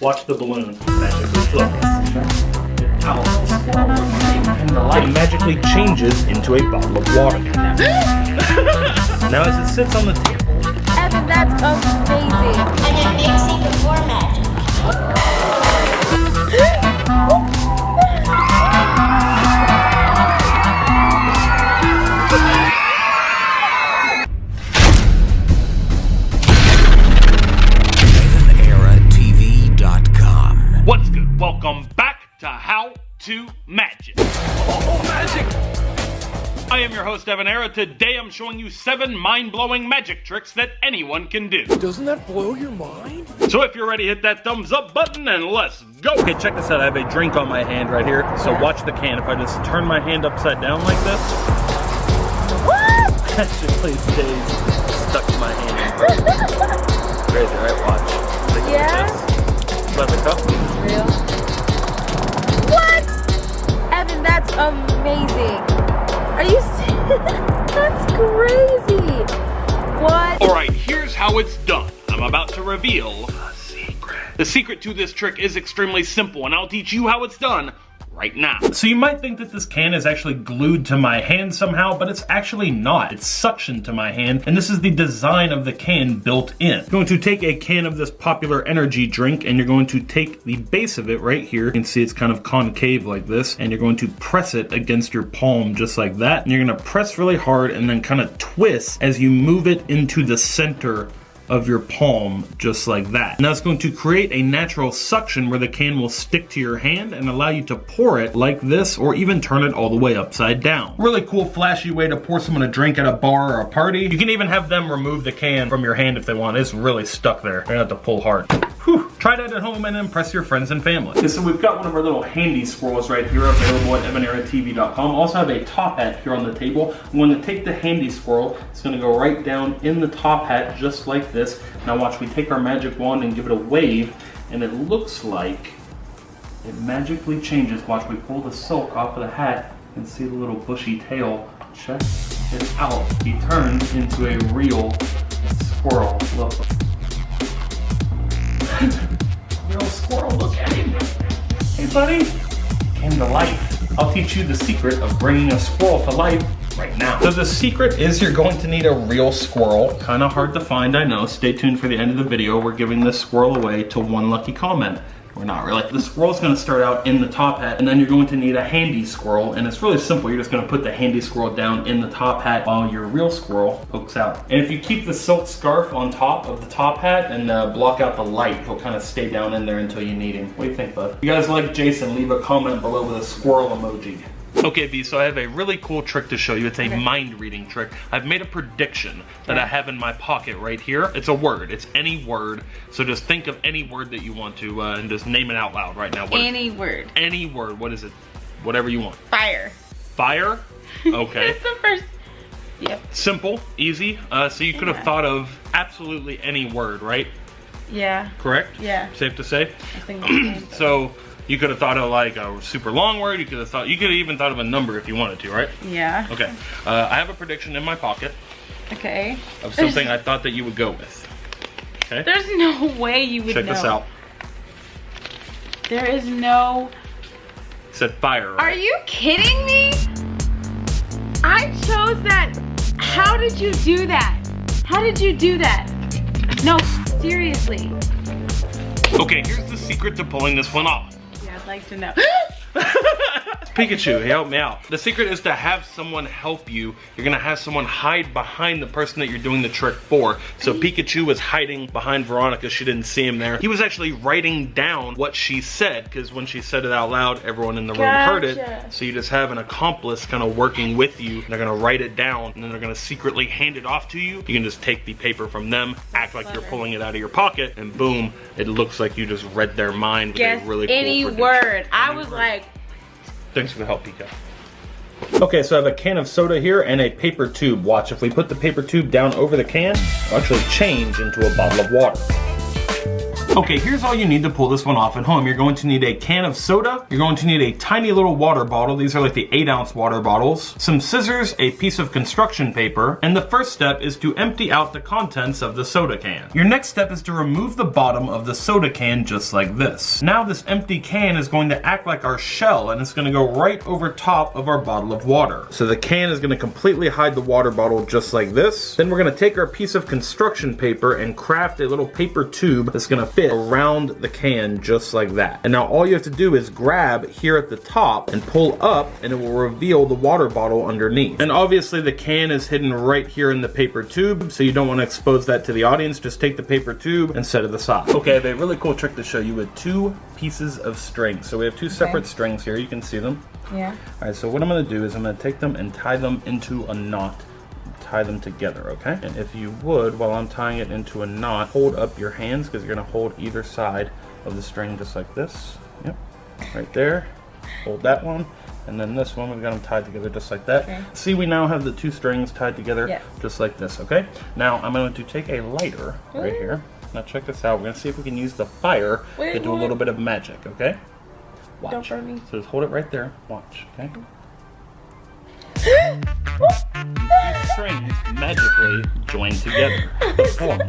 Watch the balloon magically float. It magically changes into a bottle of water. Now as it sits on the table. Evan, that's amazing. I get mixing before magic. EvanEraTV.com. What's good? Welcome back to How to Magic. Oh, magic! I am your host, Evan Era. Today I'm showing you 7 mind-blowing magic tricks that anyone can do. Doesn't that blow your mind? So if you're ready, hit that thumbs up button and let's go. Okay, check this out. I have a drink on my hand right here. So watch the can. If I just turn my hand upside down like this, that actually stays stuck to my hand. Crazy, right? Watch. Take Yeah? Let the cup. Real? What? Evan, that's amazing. Are you serious? That's crazy. What? Alright, here's how it's done. I'm about to reveal a secret. The secret to this trick is extremely simple, and I'll teach you how it's done right now. So you might think that this can is actually glued to my hand somehow, but it's actually not. It's suctioned to my hand, and this is the design of the can built in. You're going to take a can of this popular energy drink, and you're going to take the base of it right here. You can see it's kind of concave like this, and you're going to press it against your palm just like that. And you're going to press really hard and then kind of twist as you move it into the center of your palm, just like that. Now it's going to create a natural suction where the can will stick to your hand and allow you to pour it like this, or even turn it all the way upside down. Really cool, flashy way to pour someone a drink at a bar or a party. You can even have them remove the can from your hand if they want. It's really stuck there. You're gonna have to pull hard. Whew. Try that at home and impress your friends and family. Okay, so we've got one of our little handy squirrels right here available at EvanEraTV.com. Also have a top hat here on the table. I'm going to take the handy squirrel. It's going to go right down in the top hat just like this. Now watch, we take our magic wand and give it a wave, and it looks like it magically changes. Watch, we pull the silk off of the hat and see the little bushy tail. Check it out. He turns into a real squirrel. Look. Real squirrel, look at him. Hey buddy, came to life. I'll teach you the secret of bringing a squirrel to life right now. So the secret is you're going to need a real squirrel. Kind of hard to find, I know. Stay tuned for the end of the video. We're giving this squirrel away to one lucky comment. We're not really. The squirrel's gonna start out in the top hat, and then you're going to need a handy squirrel, and it's really simple. You're just gonna put the handy squirrel down in the top hat while your real squirrel pokes out. And if you keep the silk scarf on top of the top hat and block out the light, he'll kind of stay down in there until you need him. What do you think, bud? If you guys like Jason, leave a comment below with a squirrel emoji. Okay, B, so I have a really cool trick to show you. It's a mind reading trick. I've made a prediction that I have in my pocket right here. It's a word. It's any word. So just think of any word that you want to and just name it out loud right now. Any word. Any word. What is it? Whatever you want. Fire. Fire? Okay. It's the first. Yep. Simple, easy. So you could have thought of absolutely any word, right? Yeah. Correct? Yeah. Safe to say? I think the same. So you could have thought of like a super long word. You could have even thought of a number if you wanted to, right? Yeah. Okay. I have a prediction in my pocket Okay. of something I thought that you would go with. Okay. There's no way you would Check know. this out. There is no. It said fire, Are right? you kidding me? I chose that. How did you do that? How did you do that? No, seriously. Okay, here's the secret to pulling this one off. Yeah, I'd like to know. Pikachu, he helped me out. The secret is to have someone help you. You're gonna have someone hide behind the person that you're doing the trick for. So Pikachu was hiding behind Veronica. She didn't see him there. He was actually writing down what she said, because when she said it out loud, everyone in the room heard it. Gotcha. So you just have an accomplice kind of working with you. They're gonna write it down, and then they're gonna secretly hand it off to you. You can just take the paper from them, act like you're pulling it out of your pocket, and boom, it looks like you just read their mind with Guess a really cool any prediction. word. I Any was word. like, Thanks for the help, Pika. Okay, so I have a can of soda here and a paper tube. Watch, if we put the paper tube down over the can, it'll actually change into a bottle of water. Okay, here's all you need to pull this one off at home. You're going to need a can of soda. You're going to need a tiny little water bottle. These are like the 8-ounce water bottles. Some scissors, a piece of construction paper, and the first step is to empty out the contents of the soda can. Your next step is to remove the bottom of the soda can just like this. Now this empty can is going to act like our shell, and it's going to go right over top of our bottle of water. So the can is going to completely hide the water bottle just like this. Then we're going to take our piece of construction paper and craft a little paper tube that's going to fit around the can just like that. And now all you have to do is grab here at the top and pull up, and it will reveal the water bottle underneath. And obviously the can is hidden right here in the paper tube, so you don't want to expose that to the audience. Just take the paper tube and set it aside. Okay, I have a really cool trick to show you with 2 pieces of string. So we have 2 separate strings here. You can see them. Yeah. All right, so what I'm going to do is I'm going to take them and tie them into a knot. Tie them together, okay? And if you would, while I'm tying it into a knot, hold up your hands, because you're going to hold either side of the string just like this. Yep, right there. Hold that one. And then this one, we've got them tied together just like that. Okay. See, we now have the 2 strings tied together just like this, okay? Now, I'm going to take a lighter right here. Now, check this out. We're going to see if we can use the fire to do a little bit of magic, okay? Watch. Don't burn me. So just hold it right there. Watch, okay? These strings magically join together to form.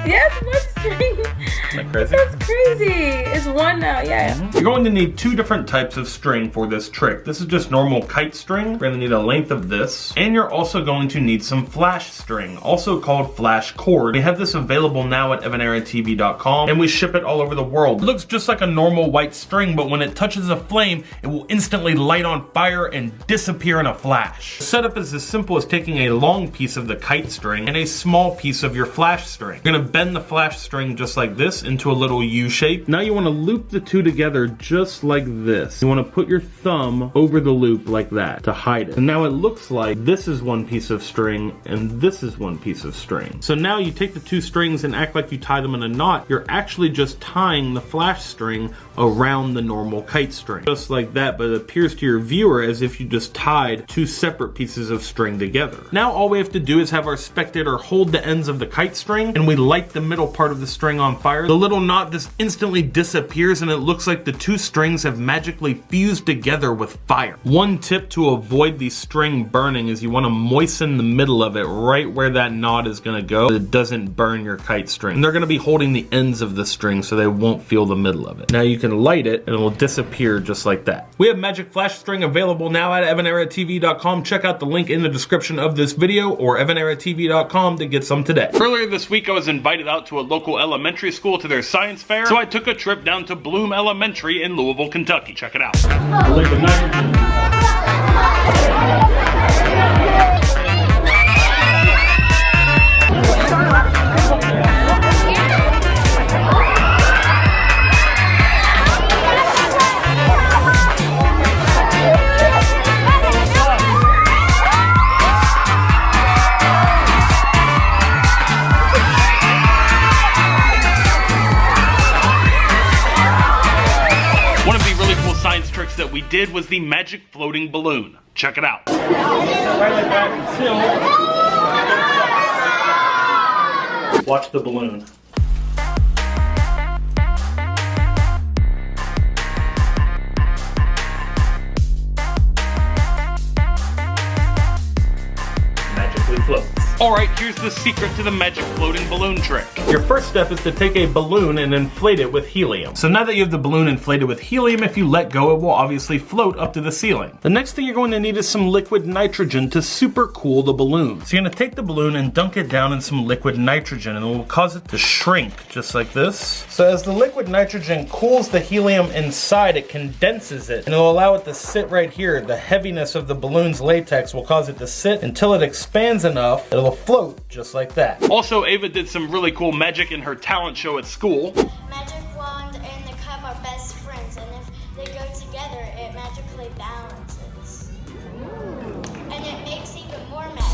Yes, one string. Isn't that crazy? That's crazy. It's one now, yeah. You're going to need 2 different types of string for this trick. This is just normal kite string. We're going to need a length of this. And you're also going to need some flash string, also called flash cord. We have this available now at EvanEraTV.com, and we ship it all over the world. It looks just like a normal white string, but when it touches a flame, it will instantly light on fire and disappear in a flash. The setup is as simple as taking a long piece of the kite string and a small piece of your flash string. You're going to bend the flash string just like this into a little U shape. Now you want to loop the 2 together just like this. You want to put your thumb over the loop like that to hide it. And now it looks like this is one piece of string and this is one piece of string. So now you take the 2 strings and act like you tie them in a knot. You're actually just tying the flash string around the normal kite string. Just like that, but it appears to your viewer as if you just tied 2 separate pieces of string together. Now all we have to do is have our spectator hold the ends of the kite string, and we light the middle part of the string on fire. The little knot just instantly disappears, and it looks like the 2 strings have magically fused together with fire. One tip to avoid the string burning is you want to moisten the middle of it right where that knot is going to go, so it doesn't burn your kite string. And they're going to be holding the ends of the string so they won't feel the middle of it. Now you can light it and it will disappear just like that. We have magic flash string available now at EvanEraTV.com. Check out the link in the description of this video or EvanEraTV.com to get some today. Earlier this week, I was invited out to a local elementary school to their science fair, so I took a trip down to Bloom Elementary in Louisville, Kentucky. Check it out. That we did was the magic floating balloon. Check it out. Watch the balloon. Magically floats. Alright, here's the secret to the magic floating balloon trick. Your first step is to take a balloon and inflate it with helium. So now that you have the balloon inflated with helium, if you let go, it will obviously float up to the ceiling. The next thing you're going to need is some liquid nitrogen to super cool the balloon. So you're going to take the balloon and dunk it down in some liquid nitrogen, and it will cause it to shrink just like this. So as the liquid nitrogen cools the helium inside, it condenses it, and it will allow it to sit right here. The heaviness of the balloon's latex will cause it to sit until it expands enough that it'll float just like that. Also, Ava did some really cool magic in her talent show at school. Magic wand and the cup are best friends, and if they go together, it magically balances. And it makes even more magic.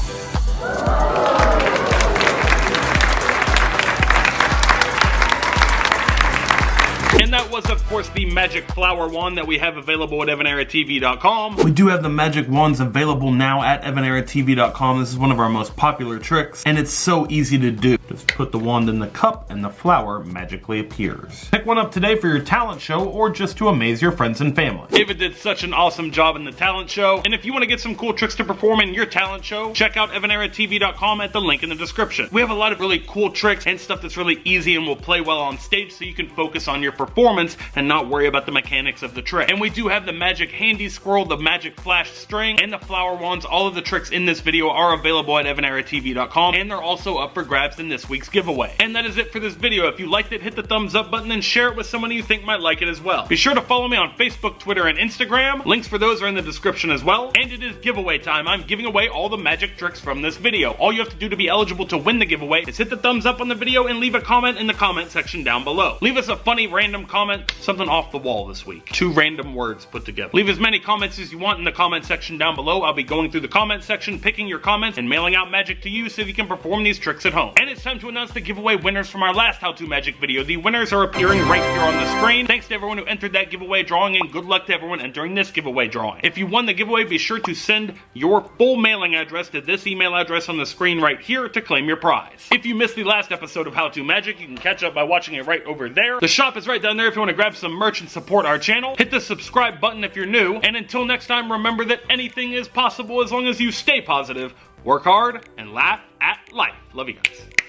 And that was, of course, the magic flower wand that we have available at EvanEraTV.com. We do have the magic wands available now at EvanEraTV.com. This is one of our most popular tricks, and it's so easy to do. Just put the wand in the cup and the flower magically appears. Pick one up today for your talent show or just to amaze your friends and family. Ava did such an awesome job in the talent show, and if you want to get some cool tricks to perform in your talent show, check out EvanEraTV.com at the link in the description. We have a lot of really cool tricks and stuff that's really easy and will play well on stage so you can focus on your performance and not worry about the mechanics of the trick. And we do have the magic handy squirrel, the magic flash string, and the flower wands. All of the tricks in this video are available at EvanEraTV.com, and they're also up for grabs in this week's giveaway. And that is it for this video. If you liked it, hit the thumbs up button and share it with someone you think might like it as well. Be sure to follow me on Facebook, Twitter, and Instagram. Links for those are in the description as well. And it is giveaway time. I'm giving away all the magic tricks from this video. All you have to do to be eligible to win the giveaway is hit the thumbs up on the video and leave a comment in the comment section down below. Leave us a funny random comment, something off the wall this week. 2 random words put together. Leave as many comments as you want in the comment section down below. I'll be going through the comment section, picking your comments, and mailing out magic to you so you can perform these tricks at home. And it's time to announce the giveaway winners from our last How To Magic video. The winners are appearing right here on the screen. Thanks to everyone who entered that giveaway drawing, and good luck to everyone entering this giveaway drawing. If you won the giveaway, be sure to send your full mailing address to this email address on the screen right here to claim your prize. If you missed the last episode of How To Magic, you can catch up by watching it right over there. The shop is right down there if you want to grab some merch and support our channel. Hit the subscribe button if you're new, and until next time, remember that anything is possible as long as you stay positive, work hard, and laugh at life. Love you guys.